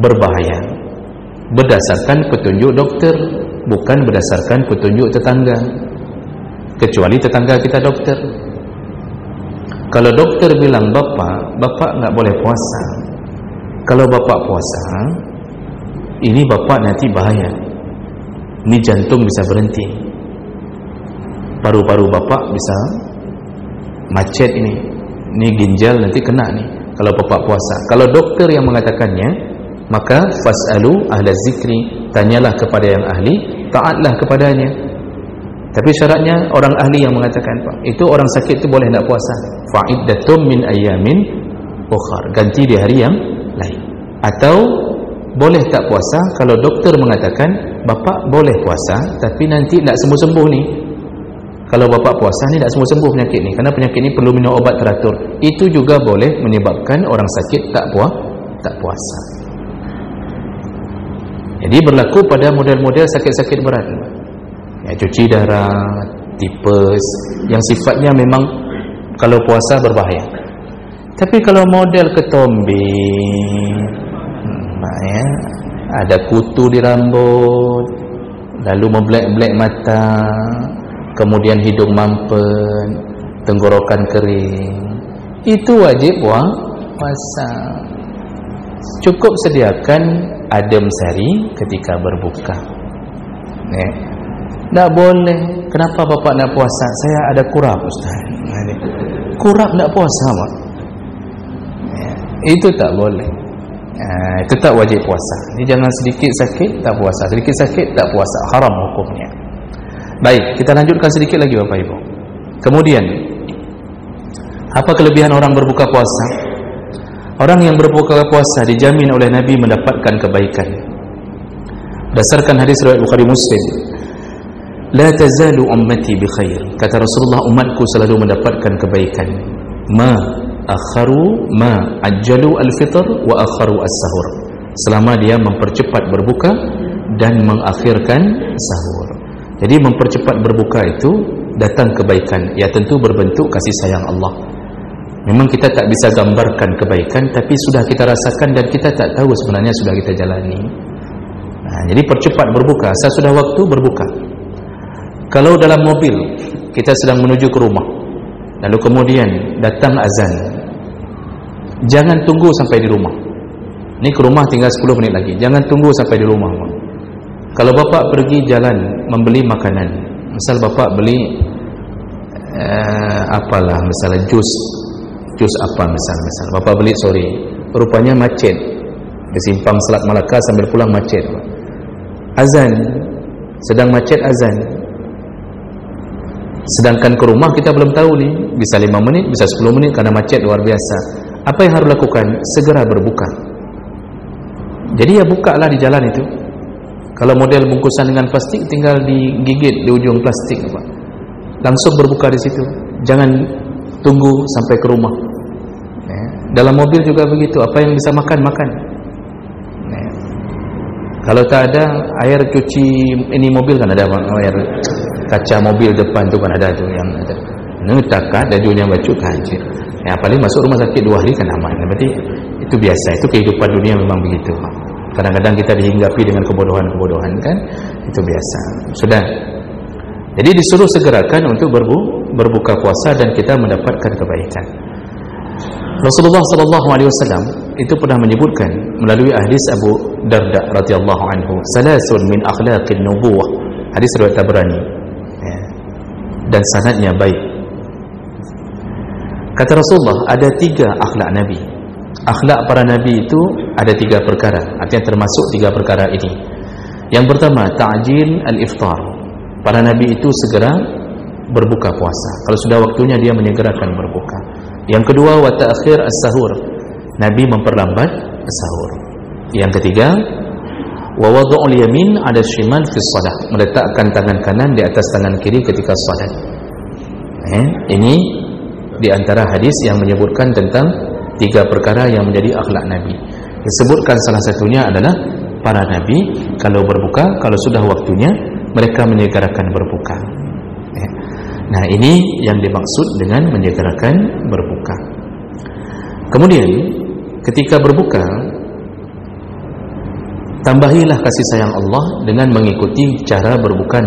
berbahaya, berdasarkan petunjuk doktor, bukan berdasarkan petunjuk tetangga. Kecuali tetangga kita doktor. Kalau doktor bilang bapak enggak boleh puasa, kalau bapak puasa, ini bapak nanti bahaya, ini jantung bisa berhenti, paru-paru bapak bisa macet, ini ginjal nanti kena nih kalau bapak puasa. Kalau doktor yang mengatakannya, maka fas'alu ahla zikri, tanyalah kepada yang ahli, taatlah kepadanya. Tapi syaratnya orang ahli yang mengatakan Pak, itu orang sakit itu boleh tak puasa. Fa'iddatum min ayyamin ukhar, ganti di hari yang lain. Atau boleh tak puasa kalau doktor mengatakan bapak boleh puasa tapi nanti tak sembuh-sembuh ni. Kalau bapak puasa ni tak sembuh-sembuh penyakit ni, kerana penyakit ni perlu minum obat teratur. Itu juga boleh menyebabkan orang sakit tak puasa. Jadi berlaku pada model-model sakit-sakit berat, ya, cuci darah, tipes, yang sifatnya memang kalau puasa berbahaya. Tapi kalau model ketombe, ya, ada kutu di rambut, lalu membelek-belek mata, kemudian hidung mampet, tenggorokan kering, itu wajib puasa. Cukup sediakan adem sari ketika berbuka. Tak boleh. Kenapa bapak nak puasa? Saya ada kurap Ustaz. Kurap nak puasa Pak? Itu tak boleh. Itu tak wajib puasa. Ini jangan sedikit sakit tak puasa, sedikit sakit tak puasa, haram hukumnya. Baik, kita lanjutkan sedikit lagi Bapak Ibu. Kemudian, apa kelebihan orang berbuka puasa? Orang yang berbuka puasa dijamin oleh Nabi mendapatkan kebaikan. Berdasarkan hadis riwayat Bukhari Muslim, la tazalu ummati bi khair, kata Rasulullah, umatku selalu mendapatkan kebaikan. Ma akharu ma ajjalu al-fitr wa akharu as-sahur, selama dia mempercepat berbuka dan mengakhirkan sahur. Jadi mempercepat berbuka itu datang kebaikan, ya tentu berbentuk kasih sayang Allah. Memang kita tak bisa gambarkan kebaikan, tapi sudah kita rasakan dan kita tak tahu sebenarnya sudah kita jalani. Jadi percepat berbuka, asal sudah waktu berbuka. Kalau dalam mobil kita sedang menuju ke rumah, lalu kemudian datang azan, jangan tunggu sampai di rumah. Ini ke rumah tinggal 10 menit lagi, jangan tunggu sampai di rumah. Kalau bapak pergi jalan membeli makanan, misal bapak beli apalah, misalnya jus apa misal bapak beli sore, rupanya macet di simpang Selat Malaka, sambil pulang macet, azan, sedang macet azan, sedangkan ke rumah kita belum tahu nih, bisa 5 menit, bisa 10 menit karena macet luar biasa. Apa yang harus lakukan? Segera berbuka. Jadi ya bukalah di jalan itu. Kalau model bungkusan dengan plastik, tinggal digigit di ujung plastik, Pak. Langsung berbuka di situ. Jangan tunggu sampai ke rumah. Dalam mobil juga begitu. Apa yang bisa makan. Kalau tak ada air cuci ini mobil kan ada, air kaca mobil depan tu kan ada tu yang ada. Netakat dan dunia baju kancir. Paling masuk rumah sakit 2 hari kan aman. Berarti itu biasa. Itu kehidupan dunia memang begitu, Pak. Kadang-kadang kita dihinggapi dengan kebodohan-kebodohan kan, itu biasa. Sudah. Jadi disuruh segerakan untuk berbuka puasa dan kita mendapatkan kebaikan. Rasulullah SAW itu pernah menyebutkan melalui hadis Abu Darda radhiyallahu anhu, salasun min akhlaqin nubuwah, hadis riwayat Tabrani, dan sanadnya baik. Kata Rasulullah, ada 3 akhlak Nabi. Akhlak para Nabi itu ada 3 perkara, artinya termasuk 3 perkara ini. Yang pertama, ta'jil al-iftar. Para Nabi itu segera berbuka puasa. Kalau sudah waktunya dia menyegerakan berbuka. Yang kedua, wa ta'khir as-sahur. Nabi memperlambat as-sahur. Yang ketiga, wa wad'ul yamin 'ala shimal fi shalah. Meletakkan tangan kanan di atas tangan kiri ketika salat. Ini di antara hadis yang menyebutkan tentang 3 perkara yang menjadi akhlak Nabi. Disebutkan salah satunya adalah para Nabi kalau berbuka, kalau sudah waktunya mereka menyegerakan berbuka. Nah, ini yang dimaksud dengan menyegerakan berbuka. Kemudian ketika berbuka, tambahilah kasih sayang Allah dengan mengikuti cara berbuka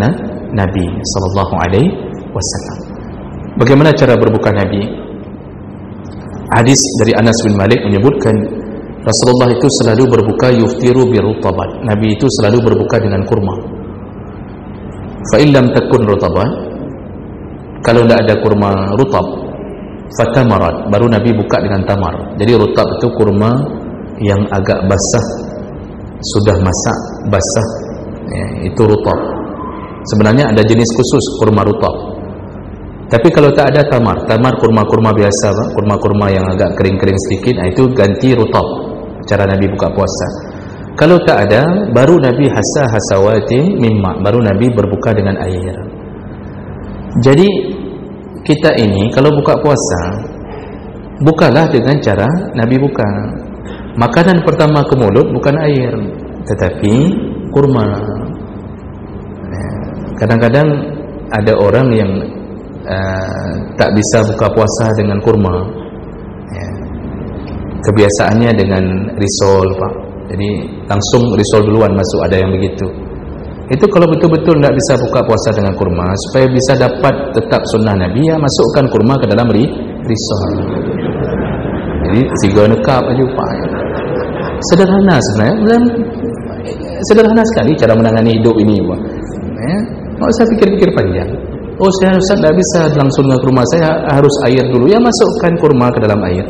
Nabi sallallahu alaihi wasallam. Bagaimana cara berbuka Nabi? Hadis dari Anas bin Malik menyebutkan Rasulullah itu selalu berbuka yuftiru birutabat. Nabi itu selalu berbuka dengan kurma. Fa in lam takun rutabat, kalau tidak ada kurma rutab, fatamarat, baru Nabi buka dengan tamar. Jadi rutab itu kurma yang agak basah, sudah masak basah, itu rutab. Sebenarnya ada jenis khusus kurma rutab. Tapi kalau tak ada tamar kurma-kurma biasa, kurma-kurma yang agak kering-kering sedikit, itu ganti rutab. Cara Nabi buka puasa. Kalau tak ada, baru Nabi hasawatin mimma, baru Nabi berbuka dengan air. Jadi kita ini kalau buka puasa, bukalah dengan cara Nabi buka. Makanan pertama ke mulut bukan air, tetapi kurma. Kadang-kadang ada orang yang tak bisa buka puasa dengan kurma. Kebiasaannya dengan risol, Pak. Jadi langsung risol duluan masuk, ada yang begitu. Itu kalau betul-betul tidak bisa buka puasa dengan kurma, supaya bisa dapat tetap sunnah Nabi, ya masukkan kurma ke dalam risol. Jadi siga nekap aja, Pak. Sederhana sebenarnya, sederhana sekali cara menangani hidup ini, Pak. Tidak usah pikir-pikir panjang. Oh, saya Ustaz tidak bisa langsung dengan kurma, saya harus air dulu. Ya masukkan kurma ke dalam air.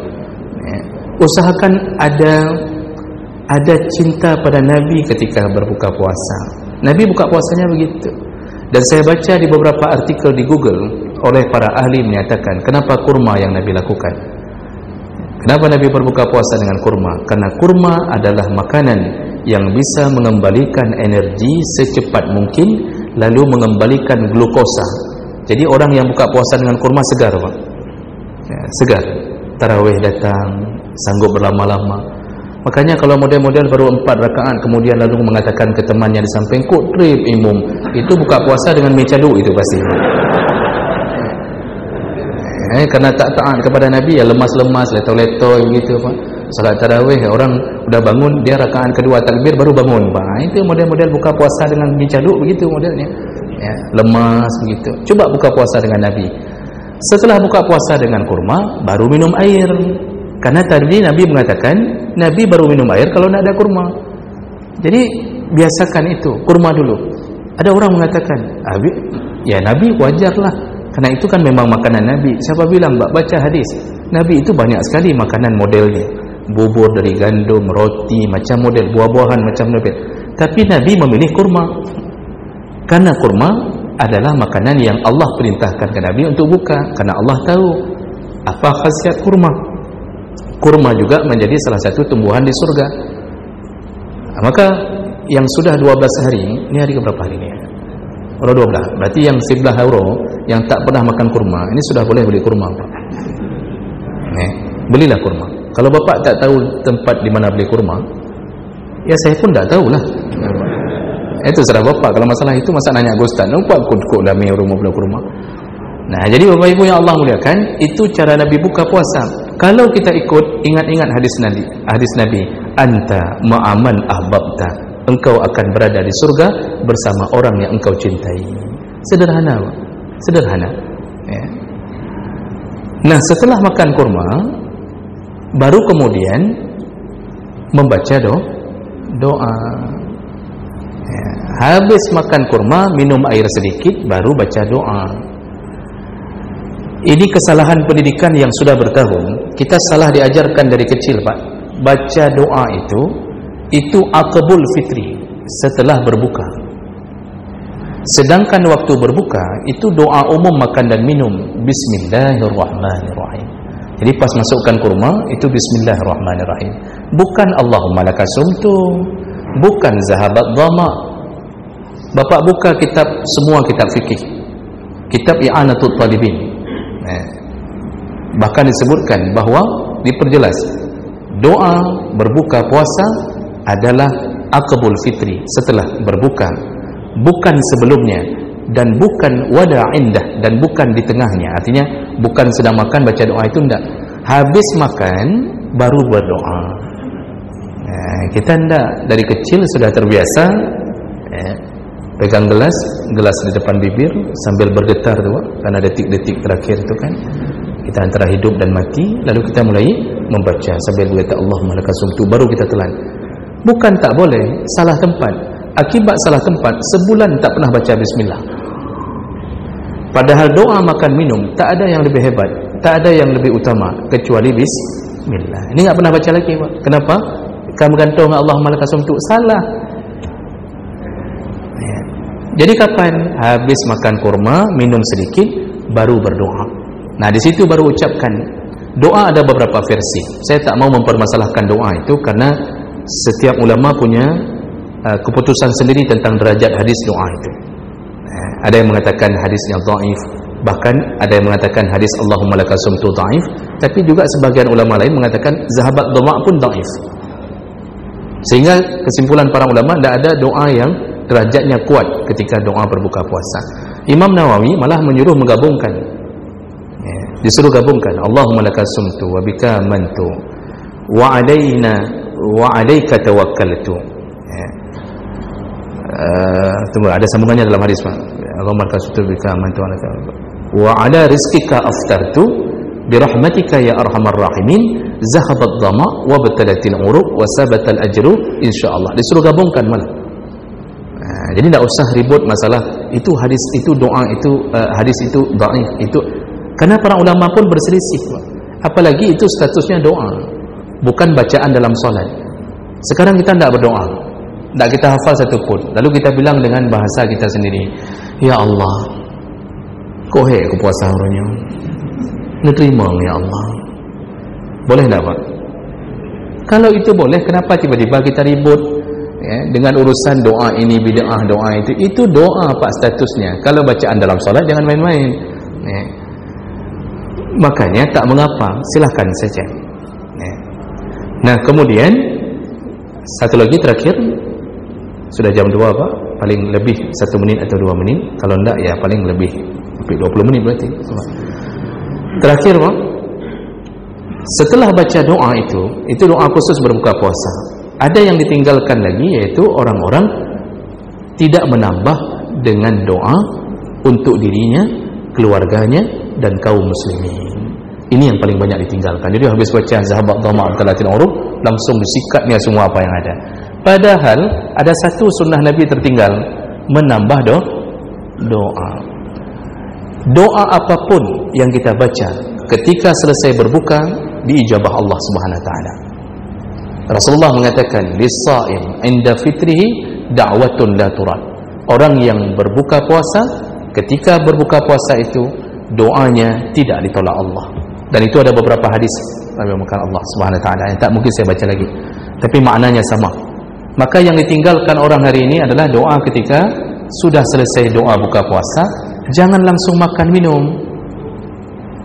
Usahakan ada cinta pada Nabi ketika berbuka puasa. Nabi buka puasanya begitu. Dan saya baca di beberapa artikel di Google oleh para ahli menyatakan kenapa kurma yang Nabi lakukan. Kenapa Nabi berbuka puasa dengan kurma? Karena kurma adalah makanan yang bisa mengembalikan energi secepat mungkin, lalu mengembalikan glukosa. Jadi orang yang buka puasa dengan kurma segar, Pak. Segar. Tarawih datang, sanggup berlama-lama. Makanya kalau model-model baru 4 rakaat kemudian lalu mengatakan ke temannya di samping, "Kok trip imum?" Itu buka puasa dengan mecadu itu pasti. Karena tak taat kepada Nabi, ya lemas-lemas, leto-leto gitu, Pak. Salat tarawih, orang udah bangun, dia rakaat kedua takbir baru bangun, Pak. Itu model-model buka puasa dengan mecadu begitu modelnya. Ya, lemas begitu. Coba buka puasa dengan Nabi. Setelah buka puasa dengan kurma, baru minum air. Karena tadi Nabi mengatakan, Nabi baru minum air kalau tidak ada kurma. Jadi biasakan itu, kurma dulu. Ada orang mengatakan, ya Nabi wajarlah, karena itu kan memang makanan Nabi. Siapa bilang? Baca hadis Nabi itu banyak sekali makanan modelnya, bubur dari gandum, roti macam model, buah-buahan macam model. Tapi Nabi memilih kurma, karena kurma adalah makanan yang Allah perintahkan ke Nabi untuk buka, karena Allah tahu apa khasiat kurma. Kurma juga menjadi salah satu tumbuhan di surga. Maka yang sudah 12 hari, ini hari keberapa hari ini? Orang 12, berarti yang 11 euro yang tak pernah makan kurma, ini sudah boleh beli kurma, Pak. Belilah kurma. Kalau Bapak tak tahu tempat di mana beli kurma, ya saya pun tak tahulah. Itu serah Bapak. Kalau masalah itu, masa nanya Ustaz, nampak kut-kut dami rumah beli kurma. Nah, jadi Bapak Ibu yang Allah muliakan, itu cara Nabi buka puasa. Kalau kita ikut, ingat-ingat hadis Nabi, anta ma'aman ahbabta, engkau akan berada di surga bersama orang yang engkau cintai. Sederhana, sederhana ya. Nah, setelah makan kurma, baru kemudian membaca doa ya. Habis makan kurma, minum air sedikit, baru baca doa. Ini kesalahan pendidikan yang sudah bertahun. Kita salah diajarkan dari kecil, Pak. Baca doa itu aqbul fitri, setelah berbuka. Sedangkan waktu berbuka itu doa umum makan dan minum, bismillahirrahmanirrahim. Jadi pas masukkan kurma itu bismillahirrahmanirrahim, bukan Allahumma lakasumtu, bukan zahabat dhama. Bapak buka kitab, semua kitab fikih, kitab i'anatul talibin, bahkan disebutkan bahwa diperjelas doa berbuka puasa adalah aqbul fitri, setelah berbuka, bukan sebelumnya, dan bukan wada indah, dan bukan di tengahnya. Artinya bukan sedang makan baca doa, itu tidak. Habis makan baru berdoa. Nah, kita tidak, dari kecil sudah terbiasa pegang gelas di depan bibir sambil bergetar tu, karena detik-detik terakhir itu kan kita antara hidup dan mati, lalu kita mulai membaca sambil berkata Allahumma lakasumtu, baru kita telan. Bukan tak boleh, salah tempat. Akibat salah tempat, sebulan tak pernah baca bismillah. Padahal doa makan minum tak ada yang lebih hebat, tak ada yang lebih utama kecuali bismillah. Ini tak pernah baca lagi, Pak. Kenapa? Kamu gantung Allahumma lakasumtu, salah. Jadi kapan? Habis makan kurma, minum sedikit, baru berdoa. Nah, di situ baru ucapkan doa. Ada beberapa versi. Saya tak mau mempermasalahkan doa itu, karena setiap ulama punya keputusan sendiri tentang derajat hadis doa itu. Ada yang mengatakan hadisnya dhaif, bahkan ada yang mengatakan hadis Allahumma lakasumtu dhaif, tapi juga sebagian ulama lain mengatakan zahabat dhama pun dhaif. Sehingga kesimpulan para ulama, tidak ada doa yang derajatnya kuat ketika doa berbuka puasa. Imam Nawawi malah menyuruh menggabungkan, disuruh gabungkan Allahumma lakasumtu wa bika amantu wa alaika tawakkaltu. Tunggu, ada sambungannya dalam hadis, Pak. Allahumma lakasumtu wa bika amantu wa ala rizqika aftartu birahmatika ya arhamar rahimin zahabat dhama wa batalatil uruq wa sabatal ajru insyaallah. Disuruh gabungkan malah. Jadi tidak usah ribut masalah itu hadis itu doa itu hadis itu dhaif itu, karena para ulama pun berselisih. Apalagi itu statusnya doa, bukan bacaan dalam solat. Sekarang kita tidak berdoa, tidak kita hafal satu pun, lalu kita bilang dengan bahasa kita sendiri, ya Allah, kohe aku puasa orangnya, nerima ya Allah. Boleh tidak, Pak? Kalau itu boleh, kenapa tiba-tiba kita ribut dengan urusan doa ini bid'ah, doa itu doa, Pak, statusnya. Kalau bacaan dalam solat jangan main-main. Makanya tak mengapa, silahkan saja. Nah, kemudian satu lagi terakhir, sudah jam 2, Pak, paling lebih 1 menit atau 2 menit, kalau enggak ya paling lebih 20 menit berarti. Terakhir, Pak, setelah baca doa itu doa khusus berbuka puasa. Ada yang ditinggalkan lagi, yaitu orang-orang tidak menambah dengan doa untuk dirinya, keluarganya, dan kaum muslimin. Ini yang paling banyak ditinggalkan. Jadi habis baca zahabat dhama talatin urub, langsung disikatnya semua apa yang ada. Padahal ada satu sunnah Nabi tertinggal, menambah doa. Doa apapun yang kita baca ketika selesai berbuka diijabah Allah Subhanahu wa taala. Rasulullah mengatakan, lis-shaim 'inda fitrihi da'watun la turad. Orang yang berbuka puasa, ketika berbuka puasa itu doanya tidak ditolak Allah. Dan itu ada beberapa hadis Nabi Allah Subhanahu wa taala yang tak mungkin saya baca lagi, tapi maknanya sama. Maka yang ditinggalkan orang hari ini adalah doa ketika sudah selesai doa buka puasa. Jangan langsung makan minum,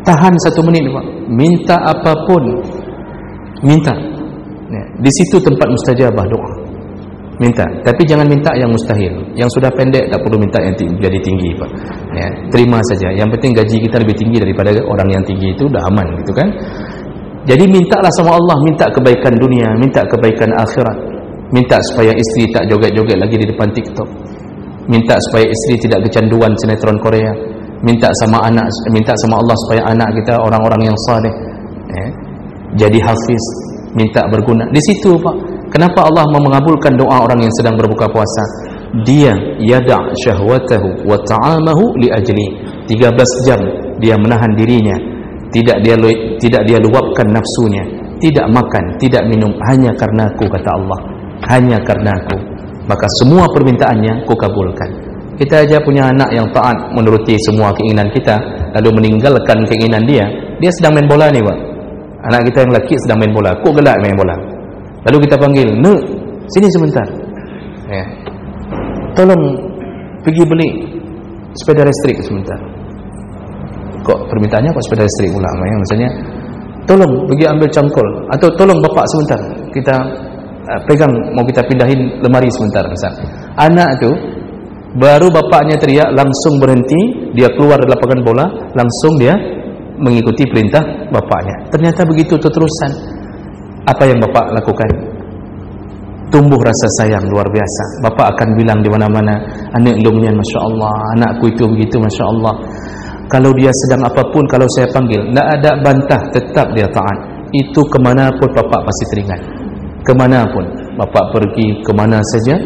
tahan 1 menit, Pak. Minta apapun, minta. Di situ tempat mustajabah doa. Minta, tapi jangan minta yang mustahil. Yang sudah pendek tak perlu minta yang jadi tinggi, Pak. Terima saja. Yang penting gaji kita lebih tinggi daripada orang yang tinggi itu, dah aman, gitu kan? Jadi mintalah sama Allah, minta kebaikan dunia, minta kebaikan akhirat, minta supaya isteri tak joget-joget lagi di depan TikTok, minta supaya isteri tidak kecanduan sinetron Korea, minta sama anak, minta sama Allah supaya anak kita orang-orang yang saleh, jadi hafiz, minta berguna. Di situ, Pak, kenapa Allah mengabulkan doa orang yang sedang berbuka puasa? Dia yada' syahwatahu wa ta'amahu li ajli. 13 jam dia menahan dirinya, tidak dia luapkan nafsunya, tidak makan, tidak minum, hanya karena aku, kata Allah, hanya karena aku. Maka semua permintaannya ku kabulkan. Kita aja punya anak yang taat menuruti semua keinginan kita, lalu meninggalkan keinginan dia. Dia sedang main bola nih, Pak. Anak kita yang lelaki sedang main bola, kok gelak main bola. Lalu kita panggil, "Nuk, sini sebentar. Tolong pergi beli sepeda listrik sebentar." Kok permintaannya kok sepeda listrik pula? Maksudnya, tolong pergi ambil cangkul, atau tolong bapak sebentar, kita pegang, mau kita pindahin lemari sebentar. Misal anak tu baru bapaknya teriak, langsung berhenti, dia keluar dari lapangan bola, langsung dia mengikuti perintah bapaknya. Ternyata begitu terusan. Apa yang bapak lakukan? Tumbuh rasa sayang luar biasa. Bapak akan bilang di mana-mana, anak lumnya Masya Allah, anakku itu begitu Masya Allah. Kalau dia sedang apapun, kalau saya panggil, tidak ada bantah, tetap dia taat. Itu kemanapun bapak pasti teringat. Kemanapun bapak pergi, kemana saja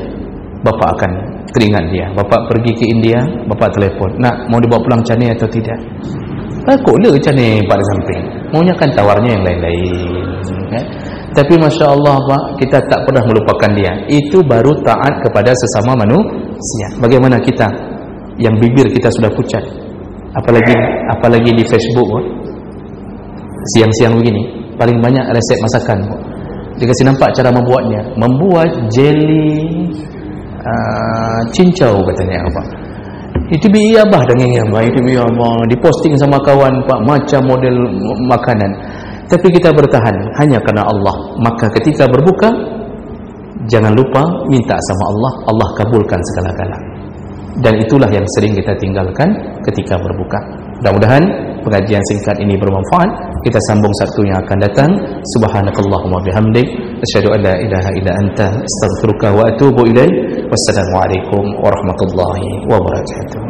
bapak akan teringat dia. Bapak pergi ke India, bapak telefon, nak mau dibawa pulang Cane atau tidak? Kok le Cane pada samping, maunya kan tawarnya yang lain-lain. Tapi Masya Allah, Pak, kita tak pernah melupakan dia. Itu baru taat kepada sesama manusia. Bagaimana kita yang bibir kita sudah pucat, apalagi di Facebook, Pak. Siang-siang begini paling banyak resep masakan, Pak. Dikasih nampak cara membuatnya, membuat jeli cincau katanya, apa? Itu biabah dengan apa? Itu biabah, diposting sama kawan, Pak, macam model makanan. Tapi kita bertahan hanya karena Allah. Maka ketika berbuka, jangan lupa minta sama Allah, Allah kabulkan segala-gala. Dan itulah yang sering kita tinggalkan ketika berbuka. Mudah-mudahan pengajian singkat ini bermanfaat. Kita sambung Sabtu yang akan datang. Subhanakallahumma bihamdik, asyhadu an la ilaha illa anta, astaghfiruka wa atubu ilaik. Wassalamualaikum warahmatullahi wabarakatuh.